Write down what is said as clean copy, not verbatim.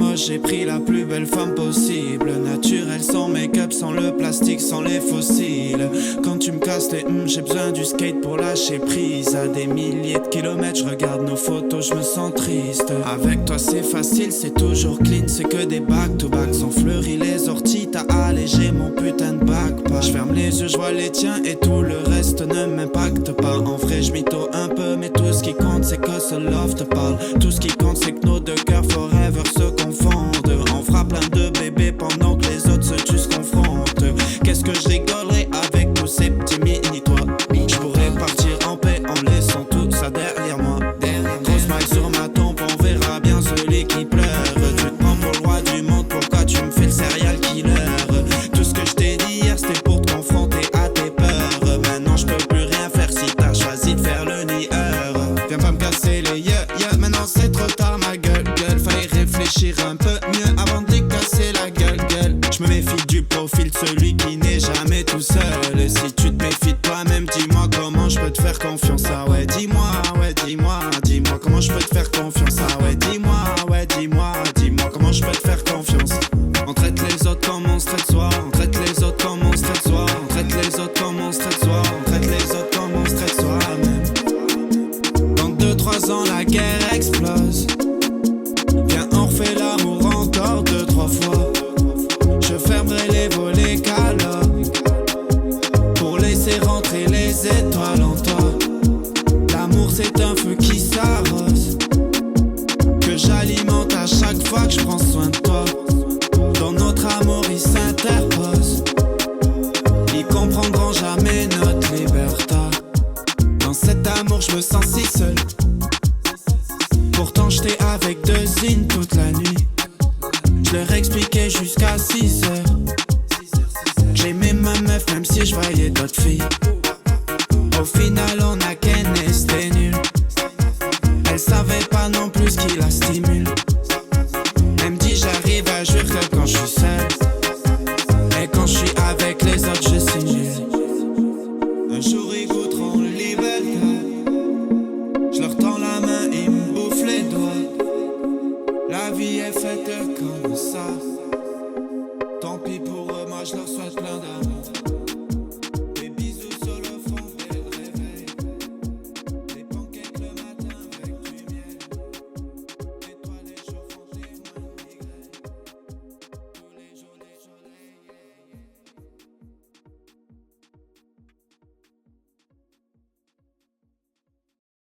moche, j'ai pris la plus belle femme possible. Naturelle, sans make-up, sans le plastique, sans les fossiles. Quand tu me casses les j'ai besoin du skate pour lâcher prise. À des milliers de kilomètres, je regarde nos photos, je me sens triste. Avec toi c'est facile, c'est toujours clean, c'est que des back-to-back. Sans fleurir les orties, t'as allégé mon putain de backpack. Je ferme les yeux, je vois les tiens et tout le reste ne m'impacte pas. En vrai je mytho un peu, mais tout ce qui compte c'est que ce love te parle. Tout ce qui compte c'est que nos deux cœurs forever se confondent. On fera plein de bébés pendant que les autres se tuent, se confrontent. Qu'est-ce que je rigolerais avec tous ces petits mini-toits. Je pourrais partir en paix en laissant tout ça derrière moi. Gros smile sur ma tempe, on verra bien celui qui pleure. Tu te prends pour le roi du monde, pourquoi tu me fais le serial killer? Tout ce que je t'ai dit hier c'était pour te confronter à tes peurs. Maintenant je peux plus rien faire si t'as choisi de faire le nieur. Viens pas me casser les yeux, maintenant c'est trop tard ma gueule. Fallait réfléchir un peu mieux avant de les casser la gueule. Je me méfie du profil de celui qui n'est jamais tout seul. Si tu te méfies de toi-même, dis-moi comment je peux te faire confiance. Ah ouais, dis-moi comment je peux te faire confiance. Ah ouais, dis-moi comment je peux te faire confiance. On traite les autres comme on se traite soi. On traite les autres comme on se traite soi. On traite les autres comme on se traite soi. On traite les autres comme on se traite soi-même. Dans 2-3 ans la guerre explose. Viens on refait l'amour encore 2-3 fois. Je fermerai les volets calottes pour laisser rentrer les étoiles en toi. L'amour c'est un feu qui s'arrose, que j'alimente à chaque fois que je prends soin de toi. Dans notre amour il s'interpose, ils comprendront jamais notre liberté. Dans cet amour je me sens si seul, pourtant j'étais avec 2 zines toute la nuit. Je leur expliquais jusqu'à 6 heures. J'aimais ma meuf même si je voyais d'autres filles. Au final on a qu'un c'était nul. Elle savait pas non plus ce qui la stimule. Elle me dit j'arrive à jouer que quand je suis seul, et quand je suis avec les autres je suis nul. Un jour ils goûteront le liberté. Je leur tends la main, ils me bouffent les doigts. La vie est faite comme ça. Tant pis pour eux, moi je leur souhaite plein d'amour.